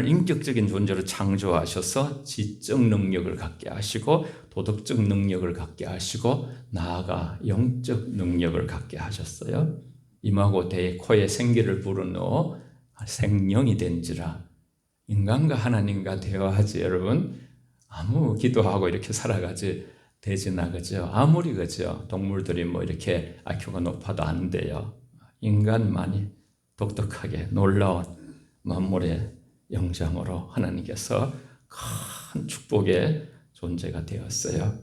인격적인 존재로 창조하셔서 지적 능력을 갖게 하시고 도덕적 능력을 갖게 하시고 나아가 영적 능력을 갖게 하셨어요. 임하고 대 코에 생기를 불어넣어 생명이 된지라. 인간과 하나님과 대화하지 여러분. 아무 기도하고 이렇게 살아가지 되지나 그죠? 아무리 그죠? 동물들이 뭐 이렇게 IQ가 높아도 안 돼요. 인간만이 독특하게 놀라운 만물의 영장으로 하나님께서 큰 축복의 존재가 되었어요.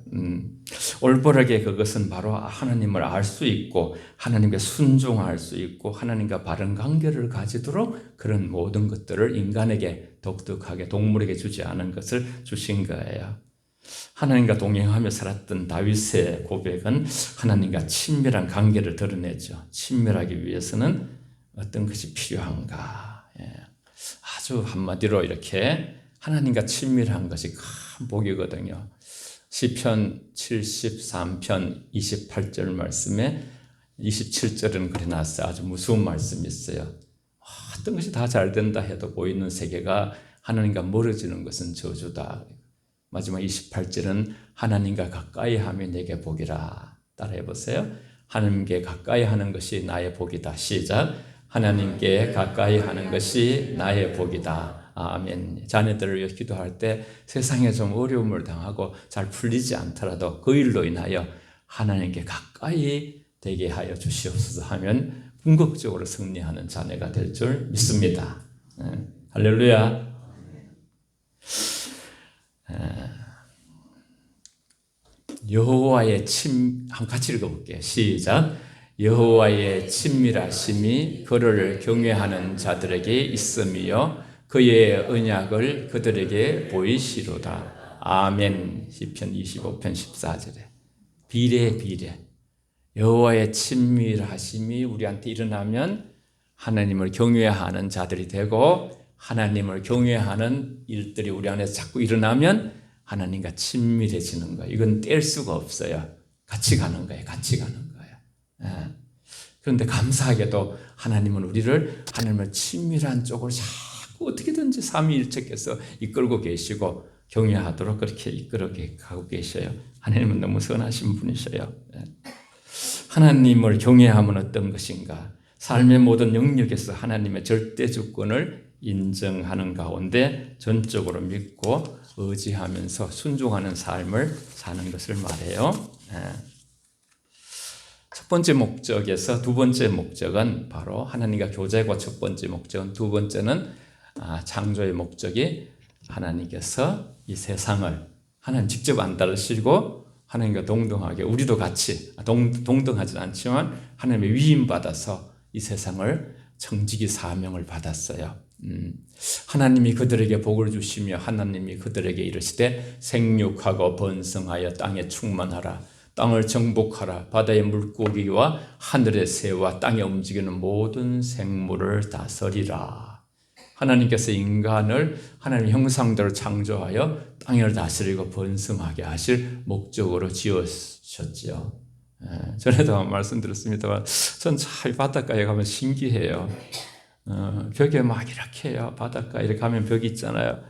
올바르게 그것은 바로 하나님을 알 수 있고 하나님께 순종할 수 있고 하나님과 바른 관계를 가지도록 그런 모든 것들을 인간에게 독특하게 동물에게 주지 않은 것을 주신 거예요. 하나님과 동행하며 살았던 다윗의 고백은 하나님과 친밀한 관계를 드러내죠. 친밀하기 위해서는 어떤 것이 필요한가? 아주 한마디로 이렇게 하나님과 친밀한 것이 큰 복이거든요. 시편 73편 28절 말씀에 27절은 그래 놨어요. 아주 무서운 말씀이 있어요. 어떤 것이 다 잘 된다 해도 보이는 세계가 하나님과 멀어지는 것은 저주다. 마지막 28절은 하나님과 가까이 하며 내게 복이라. 따라해 보세요. 하나님께 가까이 하는 것이 나의 복이다. 시작. 하나님께 가까이 하는 것이 나의 복이다. 아멘. 자녀들을 위해 기도할 때 세상에 좀 어려움을 당하고 잘 풀리지 않더라도 그 일로 인하여 하나님께 가까이 되게 하여 주시옵소서 하면 궁극적으로 승리하는 자녀가 될 줄 믿습니다. 할렐루야. 여호와의 한번 같이 읽어볼게요. 시작. 여호와의 친밀하심이 그를 경외하는 자들에게 있음이요 그의 언약을 그들에게 보이시로다. 아멘. 시편 25편 14절에 비례 여호와의 친밀하심이 우리한테 일어나면 하나님을 경외하는 자들이 되고 하나님을 경외하는 일들이 우리 안에서 자꾸 일어나면 하나님과 친밀해지는 거예요. 이건 뗄 수가 없어요. 같이 가는 거예요. 그런데 감사하게도 하나님은 우리를 하나님을 친밀한 쪽으로 자꾸 어떻게든지 삼위일체께서 이끌고 계시고 경외하도록 그렇게 이끌어 가고 계셔요. 하나님은 너무 선하신 분이셔요. 하나님을 경외함은 어떤 것인가? 삶의 모든 영역에서 하나님의 절대 주권을 인정하는 가운데 전적으로 믿고 의지하면서 순종하는 삶을 사는 것을 말해요. 첫 번째 목적에서 두 번째 목적은 바로 하나님과 교제고 첫 번째 목적은 두 번째는 창조의 목적이 하나님께서 이 세상을 하나님 직접 안 따르시고 하나님과 동등하게 우리도 같이 동등하진 않지만 하나님의 위임받아서 이 세상을 청지기 사명을 받았어요. 하나님이 그들에게 복을 주시며 하나님이 그들에게 이르시되 생육하고 번성하여 땅에 충만하라. 땅을 정복하라. 바다의 물고기와 하늘의 새와 땅에 움직이는 모든 생물을 다스리라. 하나님께서 인간을 하나님의 형상대로 창조하여 땅을 다스리고 번성하게 하실 목적으로 지으셨죠. 전에도 한 말씀 드렸습니다만 전 참 바닷가에 가면 신기해요. 벽에 막 이렇게 해요. 바닷가에 이렇게 가면 벽이 있잖아요.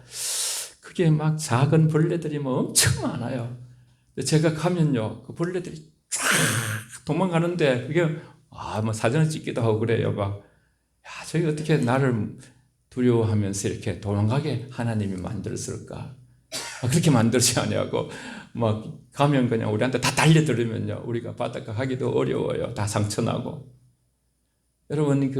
그게 막 작은 벌레들이 뭐 엄청 많아요. 제가 가면요, 그 벌레들이 쫙 도망가는데 그게 뭐 사진을 찍기도 하고 그래요. 막 저기 어떻게 나를 두려워하면서 이렇게 도망가게 하나님이 만들었을까? 그렇게 만들지 않냐고 막 가면 그냥 우리한테 다 달려들으면요, 우리가 바닷가 가기도 어려워요. 다 상처나고. 여러분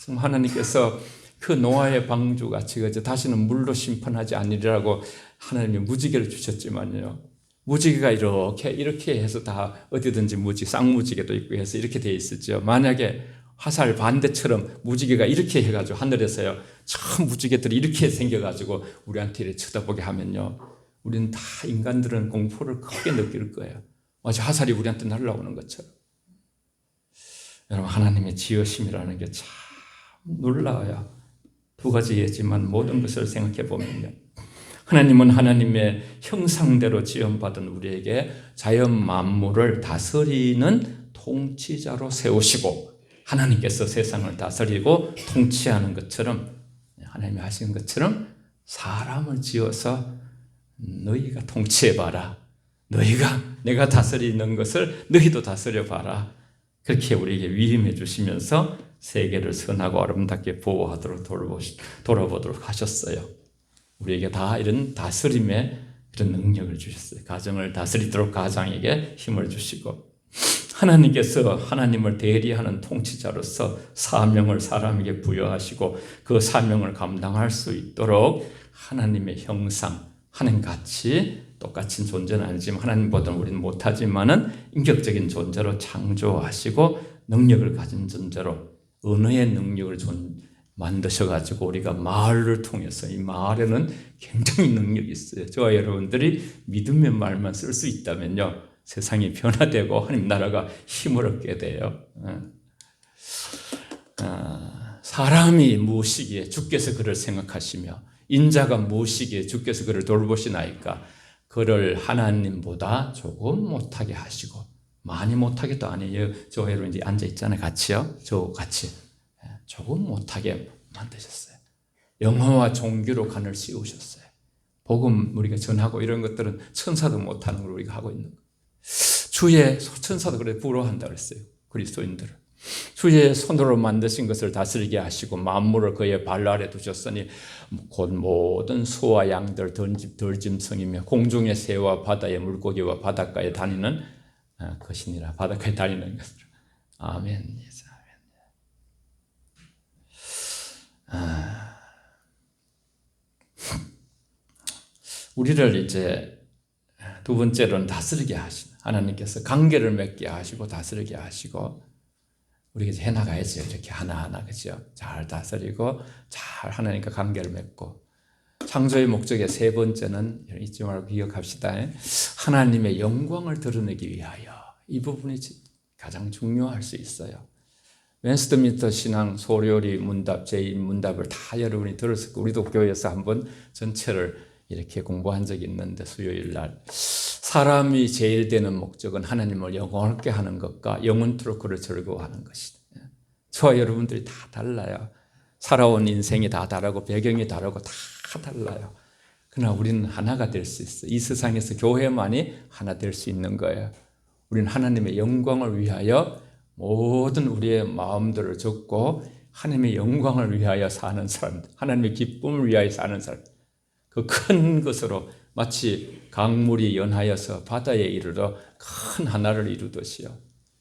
하나님께서 그 노아의 방주같이 다시는 물로 심판하지 않으리라고 하나님이 무지개를 주셨지만요. 무지개가 이렇게 해서 다 어디든지 쌍무지개도 있고 해서 이렇게 돼 있었죠. 만약에 화살 반대처럼 무지개가 이렇게 해가지고 하늘에서요, 참 무지개들이 이렇게 생겨가지고 우리한테 이렇게 쳐다보게 하면요, 우리는 다 인간들은 공포를 크게 느낄 거예요. 마치 화살이 우리한테 날아오는 것처럼. 여러분, 하나님의 지으심이라는 게 참 놀라워요. 두 가지이지만 모든 것을 생각해 보면요, 하나님은 하나님의 형상대로 지음받은 우리에게 자연 만물을 다스리는 통치자로 세우시고 하나님께서 세상을 다스리고 통치하는 것처럼 하나님이 하시는 것처럼 사람을 지어서 너희가 통치해봐라. 내가 다스리는 것을 너희도 다스려봐라. 그렇게 우리에게 위임해 주시면서 세계를 선하고 아름답게 보호하도록 돌아보도록 하셨어요. 우리에게 다 이런 다스림의 그런 능력을 주셨어요. 가정을 다스리도록 가장에게 힘을 주시고, 하나님께서 하나님을 대리하는 통치자로서 사명을 사람에게 부여하시고 그 사명을 감당할 수 있도록 하나님의 형상, 하나님같이 똑같은 존재는 아니지만 하나님보다는 우리는 못하지만은 인격적인 존재로 창조하시고 능력을 가진 존재로 언어의 능력을 만드셔가지고 우리가 말을 통해서, 이 말에는 굉장히 능력이 있어요. 저와 여러분들이 믿음의 말만 쓸 수 있다면요, 세상이 변화되고 하나님 나라가 힘을 얻게 돼요. 사람이 무엇이기에 주께서 그를 생각하시며 인자가 무엇이기에 주께서 그를 돌보시나이까. 그를 하나님보다 조금 못하게 하시고, 많이 못하게도 아니에요. 저 여러분 이제 앉아 있잖아요. 같이요. 저 같이 조금 못하게 만드셨어요. 영화와 종교로 간을 씌우셨어요. 복음 우리가 전하고 이런 것들은 천사도 못하는 걸 우리가 하고 있는 거예요. 주의 천사도 그래 부러워한다 그랬어요. 그리스도인들을. 주의 손으로 만드신 것을 다스리게 하시고 만물을 그의 발 아래 두셨으니 곧 모든 소와 양들, 들짐승이며 공중의 새와 바다의 물고기와 바닷가에 다니는 것이니라. 바닷가에 다니는 것으로. 아멘. 우리를 이제 두 번째로는 다스리게 하시는 하나님께서 관계를 맺게 하시고 다스리게 하시고 우리가 이제 해나가야죠. 이렇게 하나하나, 그죠? 잘 다스리고 잘 하나님과 관계를 맺고. 창조의 목적의 세 번째는 잊지 말고 기억합시다. 하나님의 영광을 드러내기 위하여. 이 부분이 가장 중요할 수 있어요. 웨스트민스터 신앙 소요리 문답, 제1문답을 다 여러분이 들었을 거예요. 우리도 교회에서 한번 전체를 이렇게 공부한 적이 있는데, 수요일 날. 사람이 제일 되는 목적은 하나님을 영원하게 하는 것과 영원토록 그를 즐거워하는 것이다. 저와 여러분들이 다 달라요. 살아온 인생이 다 다르고 배경이 다르고 다 달라요. 그러나 우리는 하나가 될 수 있어요. 이 세상에서 교회만이 하나 될 수 있는 거예요. 우리는 하나님의 영광을 위하여 모든 우리의 마음들을 적고 하나님의 영광을 위하여 사는 사람, 하나님의 기쁨을 위하여 사는 사람, 그 큰 것으로 마치 강물이 연하여서 바다에 이르러 큰 하나를 이루듯이요,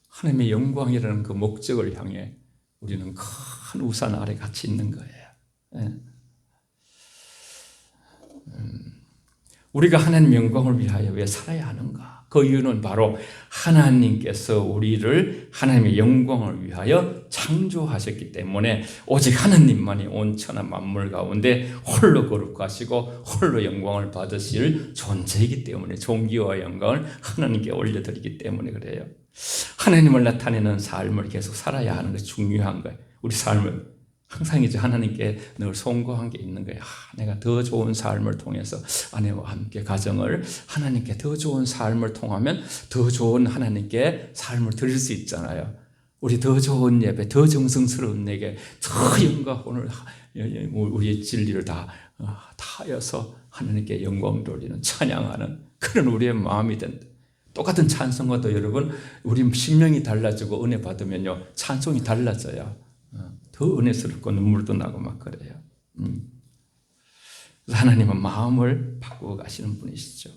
하나님의 영광이라는 그 목적을 향해 우리는 큰 우산 아래 같이 있는 거예요. 우리가 하나님의 영광을 위하여 왜 살아야 하는가? 그 이유는 바로 하나님께서 우리를 하나님의 영광을 위하여 창조하셨기 때문에, 오직 하나님만이 온 천하 만물 가운데 홀로 거룩하시고 홀로 영광을 받으실 존재이기 때문에, 존귀와 영광을 하나님께 올려드리기 때문에 그래요. 하나님을 나타내는 삶을 계속 살아야 하는 것이 중요한 거예요. 우리 삶을 항상 이제 하나님께 늘 송구한 게 있는 거예요. 내가 더 좋은 삶을 통해서 아내와 함께 가정을, 하나님께 더 좋은 삶을 통하면 더 좋은 하나님께 삶을 드릴 수 있잖아요. 우리 더 좋은 예배, 더 정성스러운 내게 더 영광, 오늘 우리의 진리를 다 다하여서 하나님께 영광 돌리는, 찬양하는 그런 우리의 마음이 된다. 똑같은 찬송가도 여러분, 우리 심령이 달라지고 은혜 받으면요, 찬송이 달라져요. 더 은혜스럽고 눈물도 나고 막 그래요. 하나님은 마음을 바꾸어 가시는 분이시죠.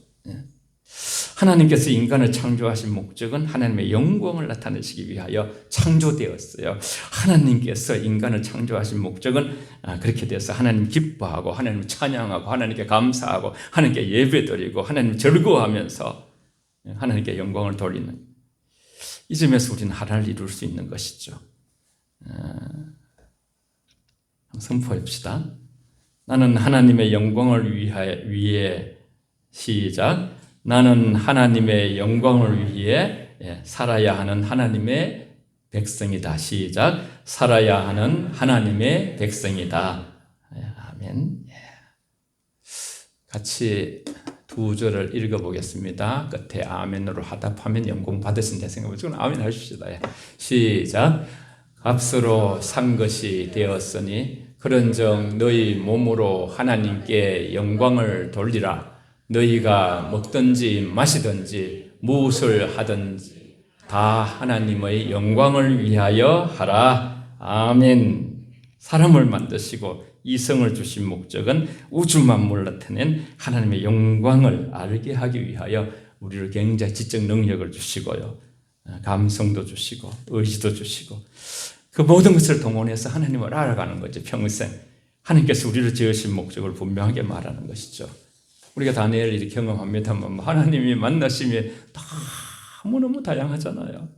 하나님께서 인간을 창조하신 목적은 하나님의 영광을 나타내시기 위하여 창조되었어요. 하나님께서 인간을 창조하신 목적은 그렇게 돼서 하나님 기뻐하고 하나님 찬양하고 하나님께 감사하고 하나님께 예배드리고 하나님 즐거워하면서 하나님께 영광을 돌리는, 이 점에서 우리는 하나를 이룰 수 있는 것이죠. 선포합시다. 나는 하나님의 영광을 위해 시작. 나는 하나님의 영광을 위해 살아야 하는 하나님의 백성이다. 시작. 살아야 하는 하나님의 백성이다. 아멘. 같이 두 절을 읽어보겠습니다. 끝에 아멘으로 화답하면 영광 받으신다 생각하고 아멘 하십시다. 시작. 값으로 산 것이 되었으니 그런즉 너희 몸으로 하나님께 영광을 돌리라. 너희가 먹든지 마시든지 무엇을 하든지 다 하나님의 영광을 위하여 하라. 아멘. 사람을 만드시고 이성을 주신 목적은 우주 만물을 나타낸 하나님의 영광을 알게 하기 위하여 우리를 굉장히 지적 능력을 주시고요, 감성도 주시고 의지도 주시고 그 모든 것을 동원해서 하나님을 알아가는 거죠. 평생 하나님께서 우리를 지으신 목적을 분명하게 말하는 것이죠. 우리가 다니엘이 경험합니다만 하나님이 만나심이 너무너무 다양하잖아요.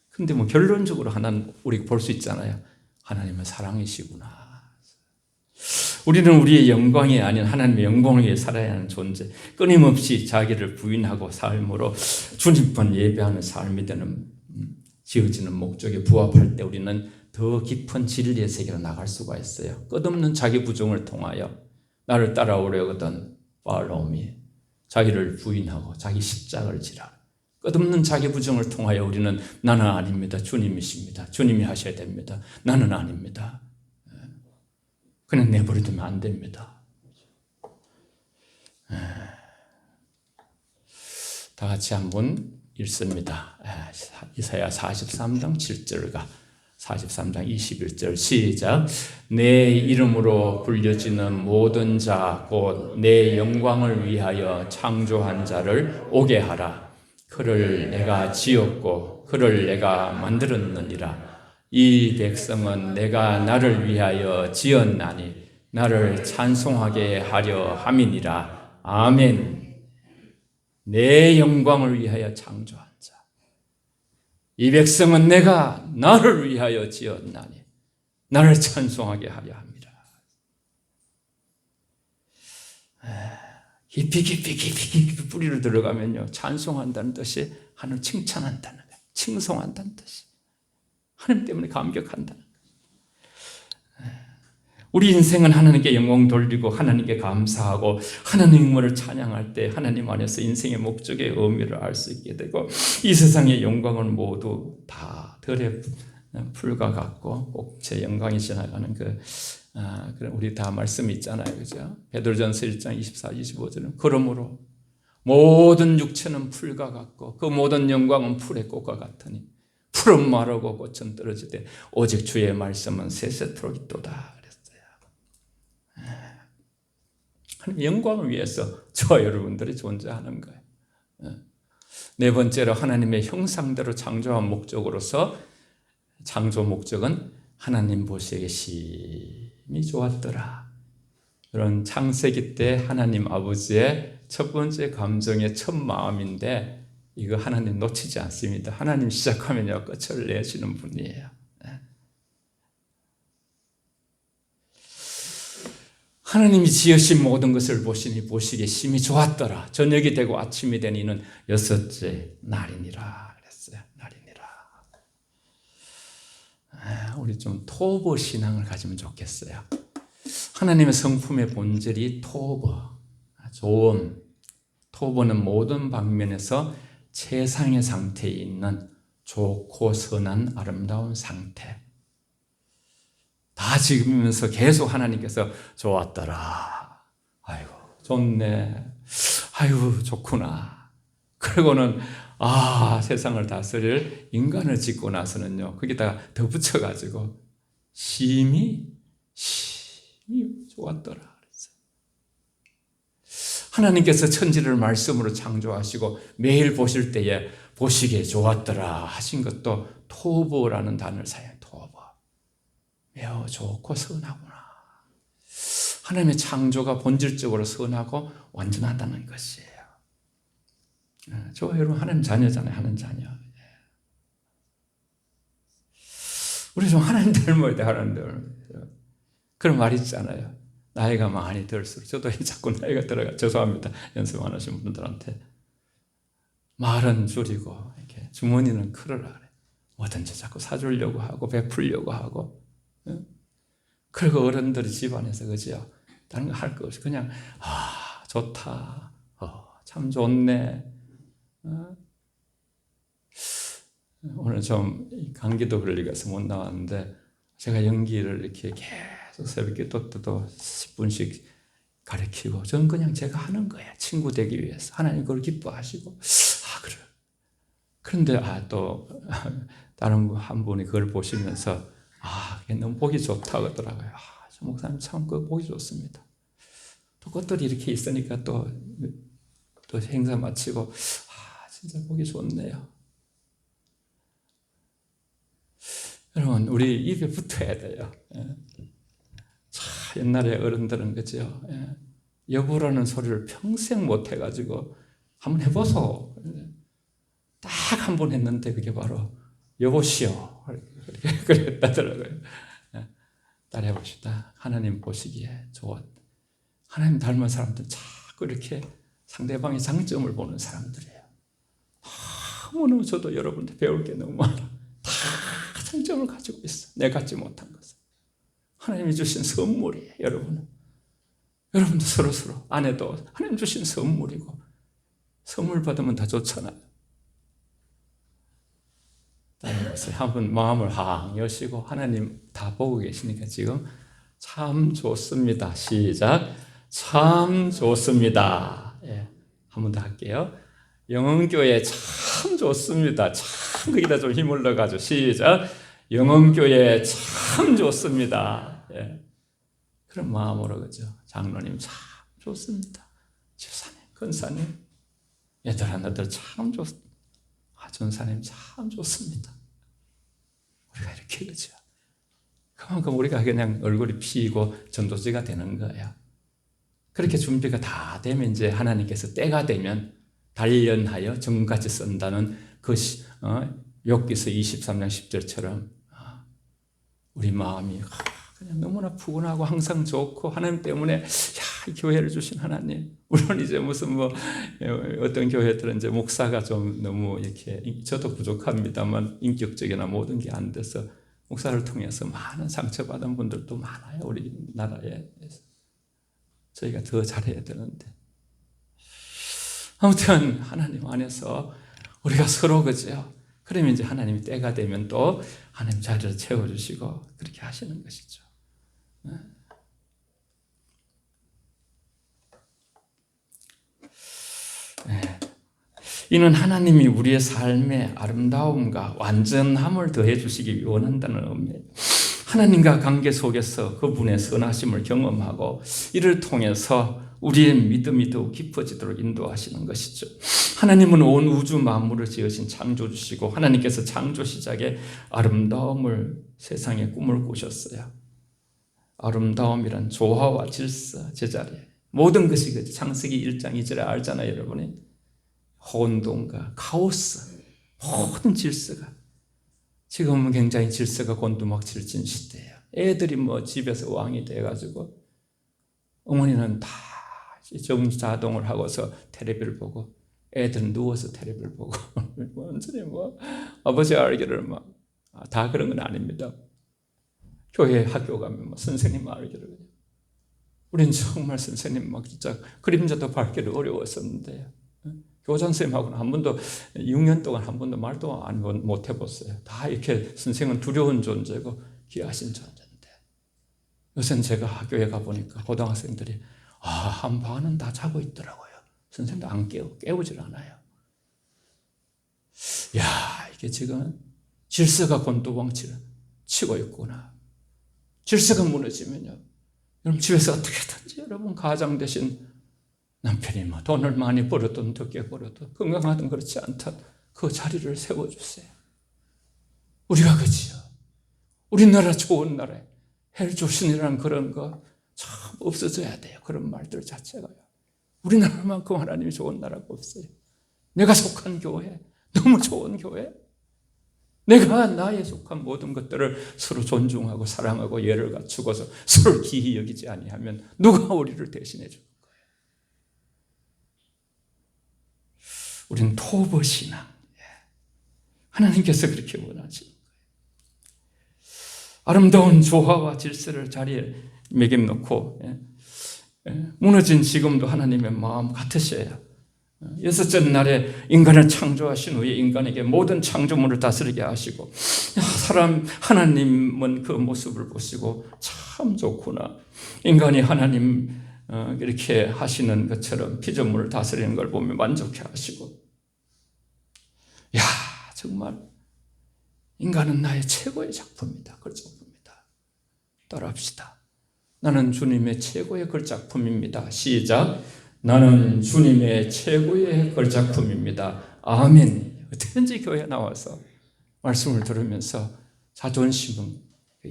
근데 뭐 결론적으로 하나는 우리가 볼 수 있잖아요. 하나님은 사랑이시구나. 우리는 우리의 영광이 아닌 하나님의 영광을 위해 살아야 하는 존재, 끊임없이 자기를 부인하고 삶으로 주님만 예배하는 삶이 되는 지어지는 목적에 부합할 때 우리는 더 깊은 진리의 세계로 나갈 수가 있어요. 끝없는 자기 부정을 통하여 나를 따라오려거든 follow me, 자기를 부인하고 자기 십자가를 지라. 끝없는 자기 부정을 통하여 우리는 나는 아닙니다, 주님이십니다, 주님이 하셔야 됩니다, 나는 아닙니다, 그냥 내버려두면 안 됩니다. 다 같이 한번 읽습니다. 이사야 43장 7절과 43장 21절 시작. 내 이름으로 불려지는 모든 자 곧 내 영광을 위하여 창조한 자를 오게 하라. 그를 내가 지었고 그를 내가 만들었느니라. 이 백성은 내가 나를 위하여 지었나니 나를 찬송하게 하려 함이니라. 아멘. 내 영광을 위하여 창조한 자, 이 백성은 내가 나를 위하여 지었나니 나를 찬송하게 하려 합니다. 깊이 뿌리를 들어가면요, 찬송한다는 뜻이 하나님 칭찬한다는 거예요. 칭송한다는 뜻이 하나님 때문에 감격한다는 거예요. 우리 인생은 하나님께 영광 돌리고 하나님께 감사하고 하나님을 찬양할 때 하나님 안에서 인생의 목적의 의미를 알 수 있게 되고 이 세상의 영광을 모두 다 덜에 풀과 같고 꼭 제 영광이 지나가는 우리 다 말씀이 있잖아요, 그죠? 베드로전서 1장 24, 25절은 그러므로 모든 육체는 풀과 같고 그 모든 영광은 풀의 꽃과 같으니 풀은 마르고 꽃은 떨어지되 오직 주의 말씀은 세세토록 있도다 그랬어요. 하나님 영광을 위해서 저와 여러분들이 존재하는 거예요. 네 번째로 하나님의 형상대로 창조한 목적으로서 창조 목적은 하나님 보시기에 심히 좋았더라. 그런 창세기 때 하나님 아버지의 첫 번째 감정의 첫 마음인데 이거 하나님 놓치지 않습니다. 하나님 시작하면요 끝을 내시는 분이에요. 하나님이 지으신 모든 것을 보시니 보시기에 심히 좋았더라. 저녁이 되고 아침이 되니 이는 여섯째 날이니라 그랬어요. 날이니라. 우리 좀 토보 신앙을 가지면 좋겠어요. 하나님의 성품의 본질이 토보, 좋음. 토보는 모든 방면에서 최상의 상태에 있는 좋고 선한 아름다운 상태. 다 지으면서 계속 하나님께서 좋았더라. 아이고 좋네. 아이고 좋구나. 그리고는 세상을 다스릴 인간을 짓고 나서는요 거기다가 더 붙여가지고 심히 좋았더라. 하나님께서 천지를 말씀으로 창조하시고 매일 보실 때에 보시기에 좋았더라 하신 것도 토보라는 단어를 사용해요. 토보. 매우 좋고 선하구나. 하나님의 창조가 본질적으로 선하고 완전하다는 것이에요. 저 여러분 하나님 자녀잖아요. 하나님 자녀. 우리 좀 하나님 닮아야 돼. 하나님 닮아야. 그런 말이 있잖아요. 나이가 많이 들수록 저도 자꾸 나이가 들어가. 죄송합니다. 연습 안 하신 분들한테. 말은 줄이고 이렇게 주머니는 크르라 그래. 뭐든지 자꾸 사주려고 하고 베풀려고 하고. 그리고 어른들이 집안에서 그죠? 다른 거 할 거 없이 그냥 좋다. 참 좋네. 오늘 좀 감기도 걸리고서 못 나왔는데 제가 연기를 이렇게 계속 계속 새벽기도 때도 10분씩 가르치고 저는 그냥 제가 하는 거예요. 친구 되기 위해서. 하나님 그걸 기뻐하시고 그래. 그런데 또 다른 한 분이 그걸 보시면서 그게 너무 보기 좋다고 하더라고요. 저 목사님 참 그 보기 좋습니다. 또 것들이 이렇게 있으니까 또 행사 마치고 진짜 보기 좋네요. 여러분 우리 입에 붙어야 돼요. 옛날에 어른들은 그죠. 여보라는 소리를 평생 못 해가지고 한번 해보소. 딱 한 번 했는데 그게 바로 여보시오. 그랬다더라고요. 따라해 봅시다. 하나님 보시기에 좋아. 하나님 닮은 사람들은 자꾸 이렇게 상대방의 장점을 보는 사람들이에요. 너무너무 저도 여러분들 배울 게 너무 많아. 다 장점을 가지고 있어. 내가 갖지 못한 것은. 하나님이 주신 선물이에요. 여러분도 서로 아내도 하나님 주신 선물이고 선물 받으면 다 좋잖아요. 한번 마음을 여시고 하나님 다 보고 계시니까 지금 참 좋습니다. 시작. 참 좋습니다. 한 번 더 할게요. 영흥교회 참 좋습니다. 참 거기다 좀 힘을 넣어가지고 시작. 영흥교회 참 좋습니다. 그런 마음으로 그죠. 장로님 참 좋습니다. 집사님, 권사님, 얘들 하나들 참 좋습니다. 전사님 참 좋습니다. 우리가 이렇게 그죠. 그만큼 우리가 그냥 얼굴이 피고 전도지가 되는 거예요. 그렇게 준비가 다 되면 이제 하나님께서 때가 되면 단련하여 정같이 쓴다는 그 욥기서 23장 10절처럼 우리 마음이 그냥 너무나 푸근하고 항상 좋고 하나님 때문에 이 교회를 주신 하나님. 물론 이제 무슨 어떤 교회들은 이제 목사가 좀 너무 이렇게 저도 부족합니다만 인격적이나 모든 게 안 돼서 목사를 통해서 많은 상처받은 분들도 많아요. 우리나라에. 저희가 더 잘해야 되는데. 아무튼 하나님 안에서 우리가 서로 그죠. 그러면 이제 하나님이 때가 되면 또 하나님 자리를 채워주시고 그렇게 하시는 것이죠. 이는 하나님이 우리의 삶의 아름다움과 완전함을 더해 주시기 원한다는 의미예요. 하나님과 관계 속에서 그분의 선하심을 경험하고 이를 통해서 우리의 믿음이 더욱 깊어지도록 인도하시는 것이죠. 하나님은 온 우주 만물을 지으신 창조주시고 하나님께서 창조 시작에 아름다움을 세상에 꿈을 꾸셨어요. 아름다움이란 조화와 질서, 제자리 모든 것이 창세기 1장 2절에 알잖아요. 여러분이 혼돈과 카오스 모든 질서가 지금은 굉장히 질서가 곤두박질진 시대예요. 애들이 집에서 왕이 돼가지고 어머니는 다 정자동을 하고서 텔레비를 보고 애들은 누워서 텔레비를 보고 완전히 아버지 알기를 다 그런 건 아닙니다. 교회 학교 가면 선생님 알기를 우린 정말 선생님 진짜 그림자도 밟기를 어려웠었는데 교장선생님하고는 한 번도 6년 동안 한 번도 말도 못 해봤어요. 다 이렇게 선생은 두려운 존재고 귀하신 존재인데 요새는 제가 학교에 가보니까 고등학생들이 한 반은 다 자고 있더라고요. 선생님도 안 깨우질 않아요. 이게 지금 질서가 곤두박질 치고 있구나. 질서가 무너지면요. 여러분 집에서 어떻게든지 여러분 가장 되신 남편이 돈을 많이 벌어든 적게 벌어도 건강하든 그렇지 않든 그 자리를 세워주세요. 우리가 그지요. 우리나라 좋은 나라에 헬조신이라는 그런 거 참 없어져야 돼요. 그런 말들 자체가요. 우리나라만큼 하나님이 좋은 나라가 없어요. 내가 속한 교회, 너무 좋은 교회. 내가 나에 속한 모든 것들을 서로 존중하고 사랑하고 예를 갖추고서 서로 기히 여기지 아니하면 누가 우리를 대신해 줄 거예요. 우리는 토벌신앙. 하나님께서 그렇게 원하시는 거예요. 아름다운 조화와 질서를 자리에 매김놓고 무너진 지금도 하나님의 마음 같으셔야 여섯째 날에 인간을 창조하신 후에 인간에게 모든 창조물을 다스리게 하시고, 하나님은 그 모습을 보시고 참 좋구나. 인간이 하나님 이렇게 하시는 것처럼 피조물을 다스리는 걸 보며 만족해 하시고, 야, 정말 인간은 나의 최고의 작품이다. 걸작품이다. 따라합시다. 나는 주님의 최고의 걸작품입니다. 시작. 나는 주님의 최고의 걸작품입니다. 아멘. 어떻게든지 교회에 나와서 말씀을 들으면서 자존심은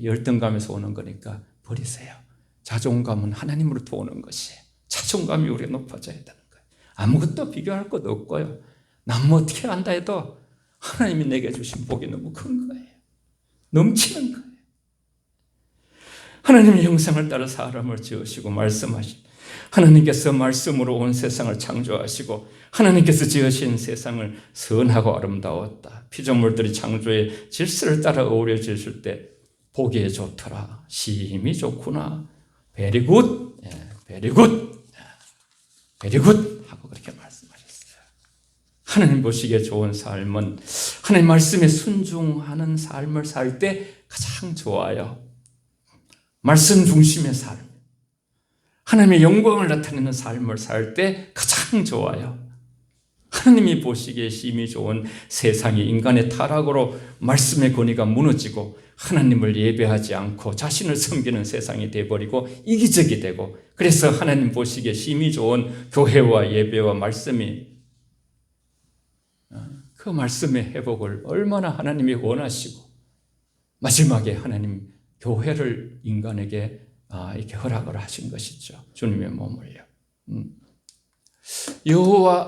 열등감에서 오는 거니까 버리세요. 자존감은 하나님으로부터 오는 것이에요. 자존감이 우리가 높아져야 되는 거예요. 아무것도 비교할 것 없고요. 남 뭐 어떻게 한다 해도 하나님이 내게 주신 복이 너무 큰 거예요. 넘치는 거예요. 하나님의 형상을 따라 사람을 지으시고 말씀하신, 하나님께서 말씀으로 온 세상을 창조하시고 하나님께서 지으신 세상을 선하고 아름다웠다. 피조물들이 창조의 질서를 따라 어우러져 있을 때 보기에 좋더라. 심히 좋구나. Very good. Very good. Very good. 하고 그렇게 말씀하셨어요. 하나님 보시기에 좋은 삶은 하나님 말씀에 순종하는 삶을 살 때 가장 좋아요. 말씀 중심의 삶, 하나님의 영광을 나타내는 삶을 살 때 가장 좋아요. 하나님이 보시기에 심히 좋은 세상이 인간의 타락으로 말씀의 권위가 무너지고 하나님을 예배하지 않고 자신을 섬기는 세상이 되어버리고 이기적이 되고, 그래서 하나님 보시기에 심히 좋은 교회와 예배와 말씀이, 그 말씀의 회복을 얼마나 하나님이 원하시고 마지막에 하나님 교회를 인간에게 이렇게 허락을 하신 것이죠. 주님의 몸을요.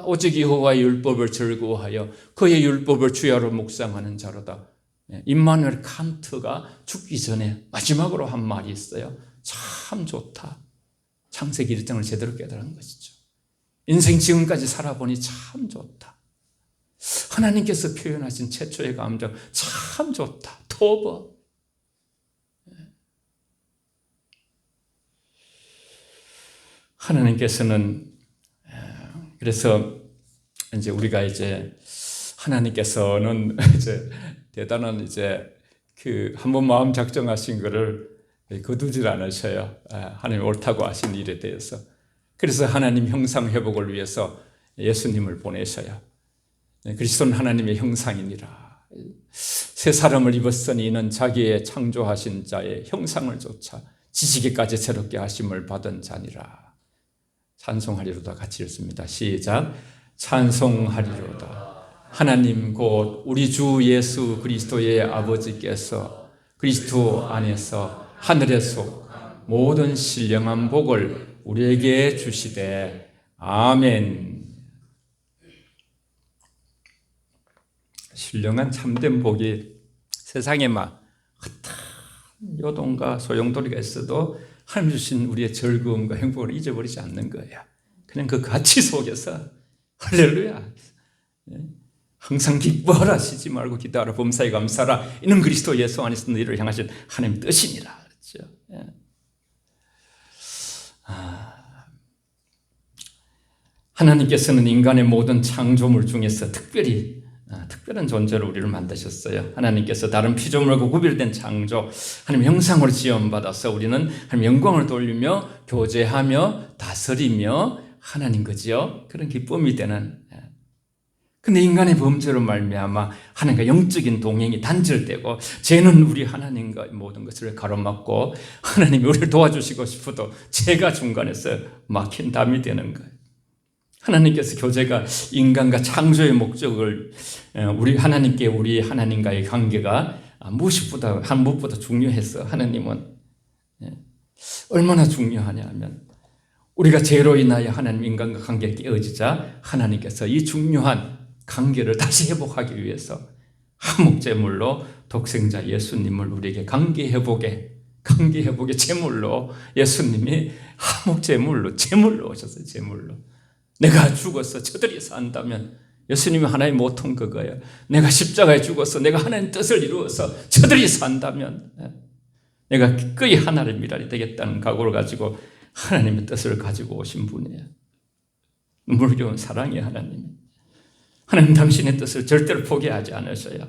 오직 여호와의 율법을 즐거워하여 그의 율법을 주야로 묵상하는 자로다. 임마누엘 칸트가 죽기 전에 마지막으로 한 말이 있어요. 참 좋다. 창세기 1장을 제대로 깨달은 것이죠. 인생 지금까지 살아보니 참 좋다. 하나님께서 표현하신 최초의 감정 참 좋다. 토버. 하나님께서는, 그래서 이제 우리가 하나님께서는 대단한 한번 마음 작정하신 거를 거두질 않으셔요. 하나님 옳다고 하신 일에 대해서. 그래서 하나님 형상 회복을 위해서 예수님을 보내셔요. 그리스도는 하나님의 형상이니라. 새 사람을 입었으니 이는 자기의 창조하신 자의 형상을 좇아 지지기까지 새롭게 하심을 받은 자니라. 찬송하리로다. 같이 읽습니다. 시작. 찬송하리로다. 하나님 곧 우리 주 예수 그리스도의 아버지께서 그리스도 안에서 하늘에 속한 모든 신령한 복을 우리에게 주시되 아멘. 신령한 참된 복이 세상에 막 흩은 요동과 소용돌이가 있어도 하나님 주신 우리의 즐거움과 행복을 잊어버리지 않는 거예요. 그냥 그 가치 속에서 할렐루야. 항상 기뻐하라, 쉬지 말고 기도하라, 범사에 감사하라. 이는 그리스도 예수 안에서 너희를 향하신 하나님의 뜻이니라. 그렇죠? 하나님께서는 인간의 모든 창조물 중에서 특별한 존재로 우리를 만드셨어요. 하나님께서 다른 피조물과 구별된 창조, 하나님 형상으로 지음받아서 우리는 하나님 영광을 돌리며 교제하며 다스리며 하나님 거지요. 그런 기쁨이 되는. 근데 인간의 범죄로 말미암아 하나님과 영적인 동행이 단절되고, 죄는 우리 하나님과 모든 것을 가로막고 하나님이 우리를 도와주시고 싶어도 죄가 중간에서 막힌 담이 되는 거예요. 하나님께서 교제가 인간과 창조의 목적을, 우리 하나님과의 관계가 무엇보다 중요해서, 하나님은 얼마나 중요하냐 하면, 우리가 죄로 인하여 하나님 인간과 관계가 깨어지자 하나님께서 이 중요한 관계를 다시 회복하기 위해서 화목제물로 독생자 예수님을 우리에게 관계 회복의 제물로, 예수님이 제물로 오셨어요. 제물로. 내가 죽어서 저들이 산다면, 예수님이 하나의 모통 그거예요. 내가 십자가에 죽어서 내가 하나님의 뜻을 이루어서 저들이 산다면 내가 기꺼이 하나님의 미랄이 되겠다는 각오를 가지고 하나님의 뜻을 가지고 오신 분이에요. 눈물겨운 사랑이에요. 하나님 당신의 뜻을 절대로 포기하지 않으셔요.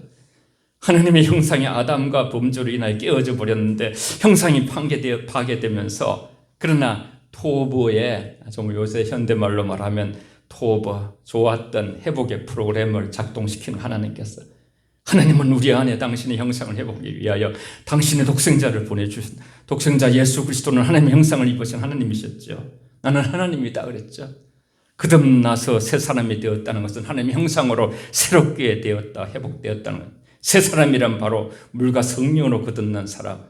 하나님의 형상이 아담과 범죄로 인하여 깨어져 버렸는데 형상이 파괴되면서, 그러나 토부에, 정말 요새 현대말로 말하면 토부, 좋았던 회복의 프로그램을 작동시키는 하나님께서, 하나님은 우리 안에 당신의 형상을 회복하기 위하여 당신의 독생자를 보내주신, 독생자 예수 그리스도는 하나님의 형상을 입으신 하나님이셨죠. 나는 하나님이다 그랬죠. 거듭나서 새 사람이 되었다는 것은 하나님의 형상으로 새롭게 되었다, 회복되었다는 것. 새 사람이란 바로 물과 성령으로 거듭난 사람.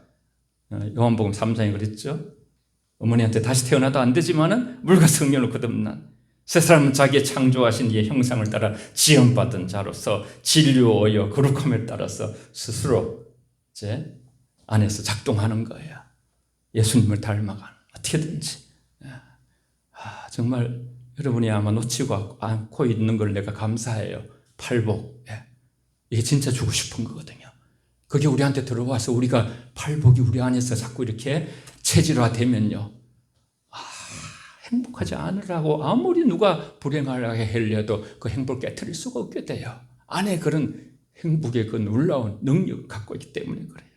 요한복음 3장에 그랬죠. 어머니한테 다시 태어나도 안 되지만은 물과 성령으로 거듭난 새 사람은 자기의 창조하신 이의 형상을 따라 지음받은 자로서 진리오여 거룩함을 따라서 스스로 제 안에서 작동하는 거예요. 예수님을 닮아가는, 어떻게든지. 정말 여러분이 아마 놓치고 않고 있는 걸 내가 감사해요. 팔복. 이게 진짜 주고 싶은 거거든요. 그게 우리한테 들어와서 우리가 팔복이 우리 안에서 자꾸 이렇게 체질화되면요, 행복하지 않으라고 아무리 누가 불행하게 하려도 그 행복을 깨트릴 수가 없게 돼요. 안에 그런 행복의 그 놀라운 능력을 갖고 있기 때문에 그래요.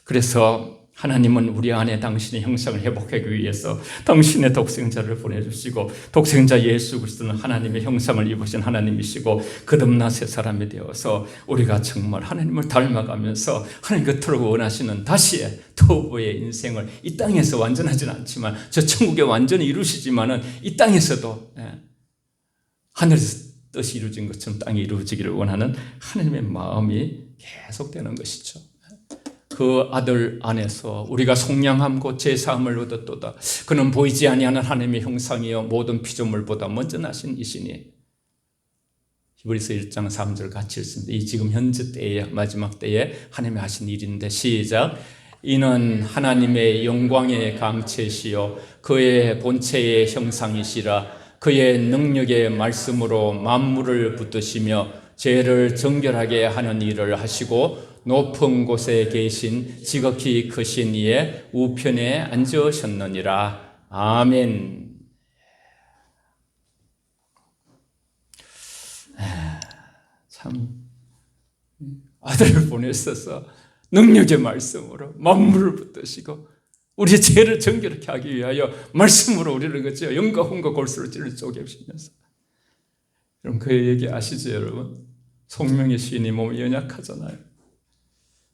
그래서 하나님은 우리 안에 당신의 형상을 회복하기 위해서 당신의 독생자를 보내주시고, 독생자 예수 그리스도는 하나님의 형상을 입으신 하나님이시고 거듭나 새 사람이 되어서 우리가 정말 하나님을 닮아가면서 하나님 곁으로 원하시는 다시의 토부의 인생을 이 땅에서 완전하지는 않지만 저 천국에 완전히 이루시지만은 이 땅에서도 하늘에서 뜻이 이루어진 것처럼 땅에 이루어지기를 원하는 하나님의 마음이 계속되는 것이죠. 그 아들 안에서 우리가 속량함고 제사함을 얻었도다. 그는 보이지 아니하는 하나님의 형상이요 모든 피조물보다 먼저 나신 이시니. 히브리서 1장 3절 같이 읽습니다. 이 지금 현재 때에, 마지막 때에 하나님이 하신 일인데, 시작. 이는 하나님의 영광의 강체시요 그의 본체의 형상이시라. 그의 능력의 말씀으로 만물을 붙드시며 죄를 정결하게 하는 일을 하시고 높은 곳에 계신 지극히 크신 이의 우편에 앉으셨느니라. 아멘. 참 아들을 보내셔서 능력의 말씀으로 만물을 붙드시고 우리의 죄를 정결하게 하기 위하여 말씀으로 우리를 그죠 영과 혼과 골수를 찔러 쪼개시면서. 그럼 그 얘기 아시죠 여러분? 송명의 시인이 몸이 연약하잖아요.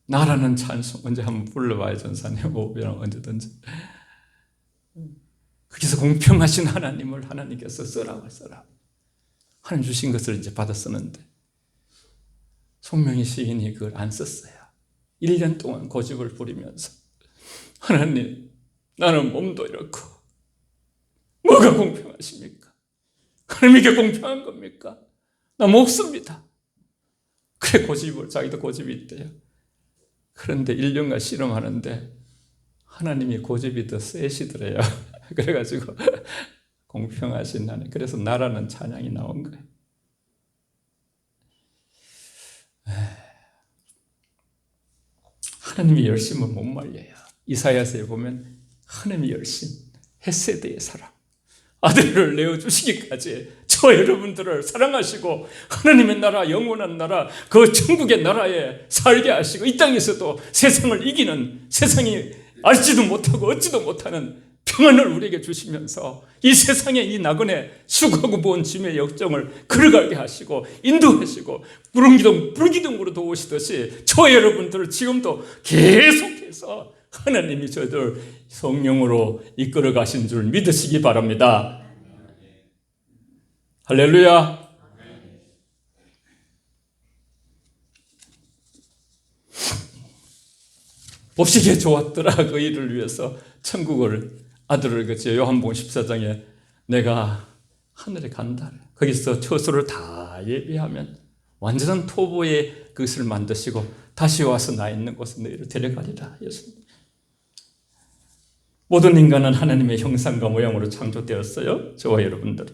나라는 찬송 언제 한번 불러봐요. 전사님 오비랑 언제든지. 거기서 공평하신 하나님을 하나님께서 쓰라고 써라. 하나님 주신 것을 이제 받아 쓰는데 송명의 시인이 그걸 안 썼어요. 1년 동안 고집을 부리면서 하나님 나는 몸도 이렇고 뭐가 공평하십니까? 하나님 이게 공평한 겁니까? 나 목숨이다. 그래 자기도 고집이 있대요. 그런데 1년간 실험하는데 하나님이 고집이 더 세시더래요. 그래가지고 공평하신 하나님. 그래서 나라는 찬양이 나온 거예요. 하나님이 열심을 못 말려요. 이사야서에 보면 하나님이 열심, 헤세드의 사랑, 아들을 내어주시기까지 저 여러분들을 사랑하시고 하나님의 나라, 영원한 나라, 그 천국의 나라에 살게 하시고 이 땅에서도 세상을 이기는, 세상이 알지도 못하고 얻지도 못하는 평안을 우리에게 주시면서 이 세상의 이 나그네 수고하고 모은 짐의 역정을 걸어가게 하시고 인도하시고 부르기둥으로 도우시듯이 저 여러분들을 지금도 계속해서 하나님이 저들 성령으로 이끌어 가신 줄 믿으시기 바랍니다. 할렐루야. 봅시기에 좋았더라. 그 일을 위해서 천국을 아들을 그치 요한복음 14장에 내가 하늘에 간다. 거기서 처소를 다 예비하면 완전한 토보의 그것을 만드시고 다시 와서 나 있는 곳에 너희를 데려가리라. 예수님. 모든 인간은 하나님의 형상과 모양으로 창조되었어요. 저와 여러분들.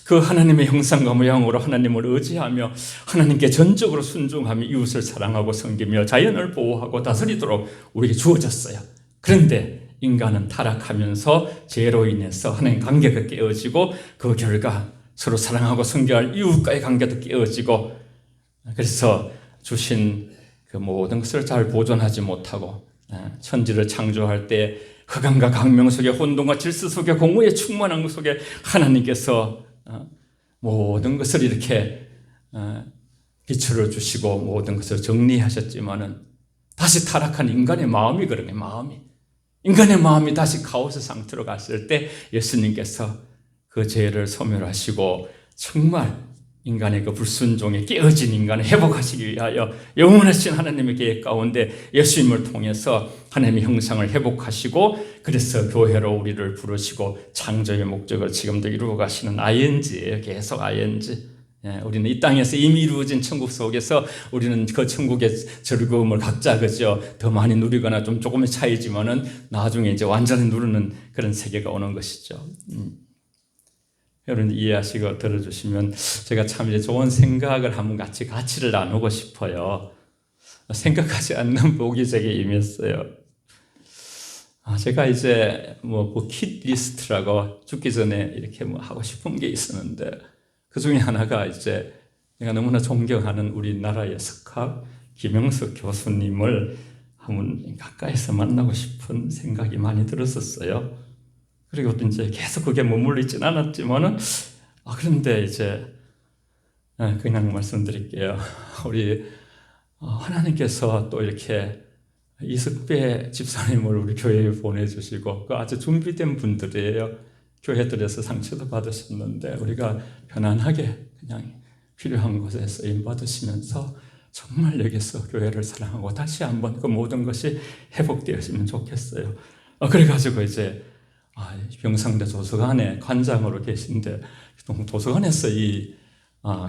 그 하나님의 형상과 모양으로 하나님을 의지하며 하나님께 전적으로 순종하며 이웃을 사랑하고 섬기며 자연을 보호하고 다스리도록 우리에게 주어졌어요. 그런데 인간은 타락하면서 죄로 인해서 하나님 관계가 깨어지고 그 결과 서로 사랑하고 섬겨할 이웃과의 관계도 깨어지고 그래서 주신 그 모든 것을 잘 보존하지 못하고 천지를 창조할 때 흑암과 광명 속에 혼돈과 질서 속에 공허에 충만한 것 속에 하나님께서 모든 것을 이렇게 빛을 주시고 모든 것을 정리하셨지만은 다시 타락한 인간의 마음이 그러네. 인간의 마음이 다시 카오스 상태로 갔을 때 예수님께서 그 죄를 소멸하시고 정말 인간의 그 불순종에 깨어진 인간을 회복하시기 위하여 영원하신 하나님의 계획 가운데 예수님을 통해서 하나님의 형상을 회복하시고 그래서 교회로 우리를 부르시고 창조의 목적을 지금도 이루어 가시는 ING예요. 계속 ING. 우리는 이 땅에서 이미 이루어진 천국 속에서 우리는 그 천국의 즐거움을 각자 그죠 더 많이 누리거나 좀 조금의 차이지만은 나중에 이제 완전히 누리는 그런 세계가 오는 것이죠. 여러분 이해하시고 들어주시면 제가 참 이제 좋은 생각을 한번 같이 가치를 나누고 싶어요. 생각하지 않는 복이 제게 임했어요. 제가 이제 뭐 버킷리스트라고 죽기 전에 이렇게 뭐 하고 싶은 게 있었는데 그 중에 하나가 이제 내가 너무나 존경하는 우리나라의 석학 김영석 교수님을 한번 가까이서 만나고 싶은 생각이 많이 들었었어요. 그리고 또 이제 계속 그게 머물러 있진 않았지만은 그런데 이제 그냥 말씀드릴게요. 우리 하나님께서 또 이렇게 이석배 집사님을 우리 교회에 보내주시고 그 아주 준비된 분들이에요. 교회들에서 상처도 받으셨는데 우리가 편안하게 그냥 필요한 곳에 쓰임 받으시면서 정말 여기서 교회를 사랑하고 다시 한번 그 모든 것이 회복되었으면 좋겠어요. 그래가지고 이제 병상대 도서관에 관장으로 계신데 도서관에서 이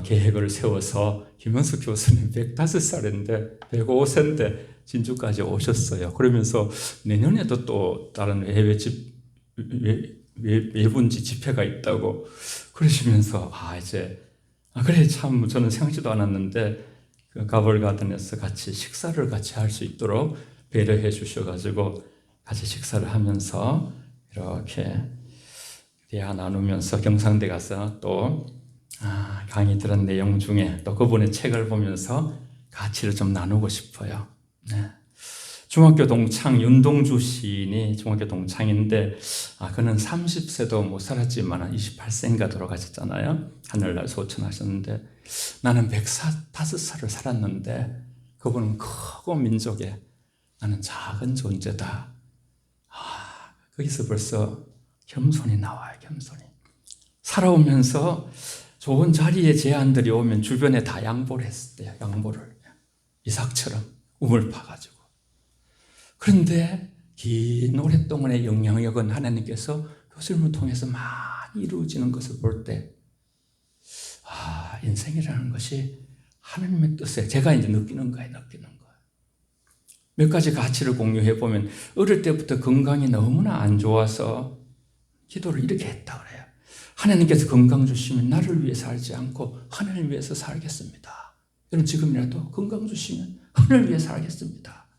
계획을 세워서 김현숙 교수님 105살인데 105세인데 진주까지 오셨어요. 그러면서 내년에도 또 다른 외분지 집회가 있다고 그러시면서 이제 그래 참 저는 생각지도 않았는데 그 가벌가든에서 같이 식사를 같이 할 수 있도록 배려해 주셔가지고 같이 식사를 하면서 이렇게 대화 나누면서 경상대 가서 또 강의 들은 내용 중에 또 그분의 책을 보면서 가치를 좀 나누고 싶어요. 중학교 동창 윤동주 시인이 중학교 동창인데 그는 30세도 못 살았지만 28세인가 돌아가셨잖아요. 하늘날 소천하셨는데 나는 105살을 살았는데 그분은 크고 민족에 나는 작은 존재다. 거기서 벌써 겸손이 나와요. 겸손이. 살아오면서 좋은 자리에 제안들이 오면 주변에 다 양보를 했어요. 양보를. 이삭처럼 우물 파가지고. 그런데 긴 오랫동안의 영향력은 하나님께서 교수님을 통해서 많이 이루어지는 것을 볼 때 인생이라는 것이 하나님의 뜻에 제가 이제 느끼는 거예요. 몇 가지 가치를 공유해 보면 어릴 때부터 건강이 너무나 안 좋아서 기도를 이렇게 했다 그래요. 하나님께서 건강 주시면 나를 위해 살지 않고 하나님을 위해서 살겠습니다. 여러분 지금이라도 건강 주시면 하나님을 위해 살겠습니다.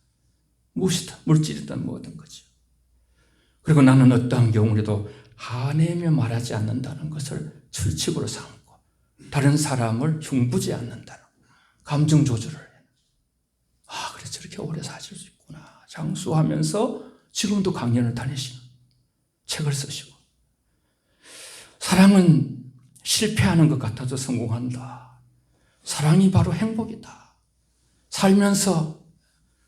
무엇이든 물질이든 뭐든 거죠. 그리고 나는 어떠한 경우라도 화내며 말하지 않는다는 것을 철칙으로 삼고 다른 사람을 흉부지 않는다는 감정 조절을 해요. 그래 저렇게 오래 사실 수 있구나. 장수하면서 지금도 강연을 다니시는 책을 쓰시고 사랑은 실패하는 것 같아도 성공한다. 사랑이 바로 행복이다. 살면서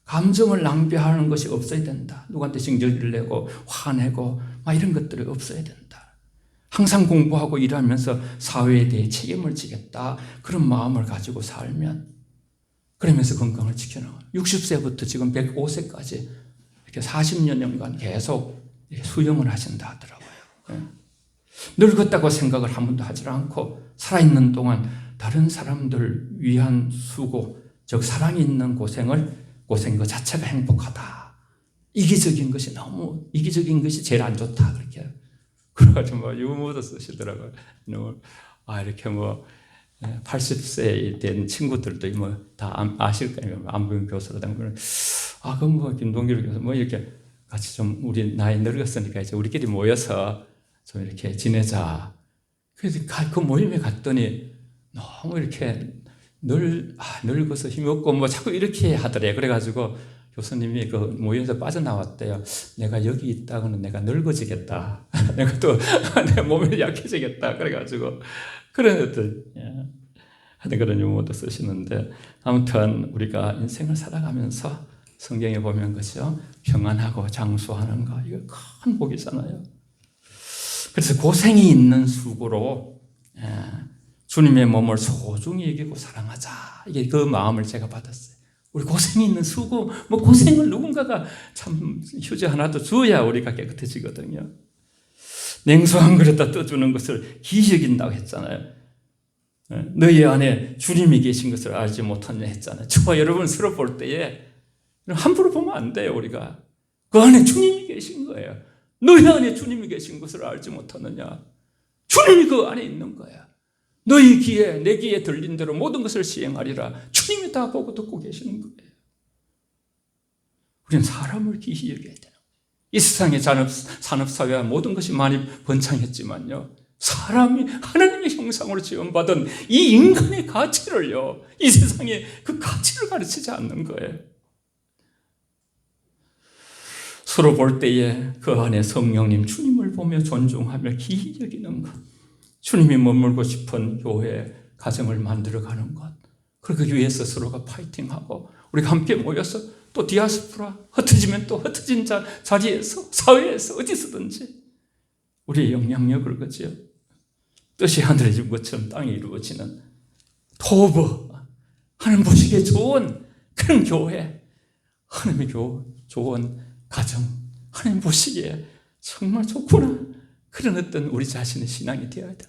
감정을 낭비하는 것이 없어야 된다. 누구한테 징조를 내고 화내고 이런 것들이 없어야 된다. 항상 공부하고 일하면서 사회에 대해 책임을 지겠다. 그런 마음을 가지고 살면 그러면서 건강을 지켜나가요. 60세부터 지금 105세까지 이렇게 40년간 계속 수영을 하신다 하더라고요. 늙었다고 생각을 한 번도 하지 않고 살아있는 동안 다른 사람들 위한 수고, 즉 사랑이 있는 고생 그 자체가 행복하다. 이기적인 것이 제일 안 좋다. 그렇게. 그래가지고 유머도 쓰시더라고요. 이렇게 80세 된 친구들도 다 아실 거예요. 안부영 교수라든 그럼 김동길 교수 이렇게 같이 좀 우리 나이 늙었으니까 이제 우리끼리 모여서 좀 이렇게 지내자. 그래서 그 모임에 갔더니 너무 이렇게 늙어서 힘없고 뭐 자꾸 이렇게 하더래. 그래가지고 교수님이 그 모임에서 빠져나왔대요. 내가 여기 있다고는 내가 늙어지겠다. 내가 또 내 몸이 약해지겠다. 그래가지고 그런 어떤 하여튼 그런 유머도 쓰시는데, 아무튼 우리가 인생을 살아가면서 성경에 보면 그죠, 평안하고 장수하는 거 이거 큰 복이잖아요. 그래서 고생이 있는 수고로 주님의 몸을 소중히 여기고 사랑하자. 이게 그 마음을 제가 받았어요. 우리 고생이 있는 수고, 뭐 고생을 누군가가 참 휴지 하나도 주어야 우리가 깨끗해지거든요. 냉수 한 그릇 떠주는 것을 기이 여긴다고 했잖아요. 너희 안에 주님이 계신 것을 알지 못하냐 했잖아요. 저와 여러분 서로 볼 때에 함부로 보면 안 돼요. 우리가 그 안에 주님이 계신 거예요. 너희 안에 주님이 계신 것을 알지 못하느냐. 주님이 그 안에 있는 거야. 너희 귀에 내 귀에 들린 대로 모든 것을 시행하리라. 주님이 다 보고 듣고 계시는 거예요. 우리는 사람을 귀히 여겨야 돼요. 이 세상의 산업사회와 모든 것이 많이 번창했지만요, 사람이 하나님의 형상으로 지원받은 이 인간의 가치를요, 이 세상에 그 가치를 가르치지 않는 거예요. 서로 볼 때에 그 안에 성령님 주님을 보며 존중하며 기히 여기는 것, 주님이 머물고 싶은 교회 가정을 만들어가는 것, 그리고 그 위해서 서로가 파이팅하고 우리가 함께 모여서 또 디아스포라 흩어지면 또 흩어진 자리에서 사회에서 어디서든지 우리의 영향력을 그죠, 뜻이 하늘에 이룬 것처럼 땅에 이루어지는 도브, 하나님 보시기에 좋은 그런 교회, 하나님의 좋은 가정, 하나님 보시기에 정말 좋구나, 그런 어떤 우리 자신의 신앙이 되어야 돼.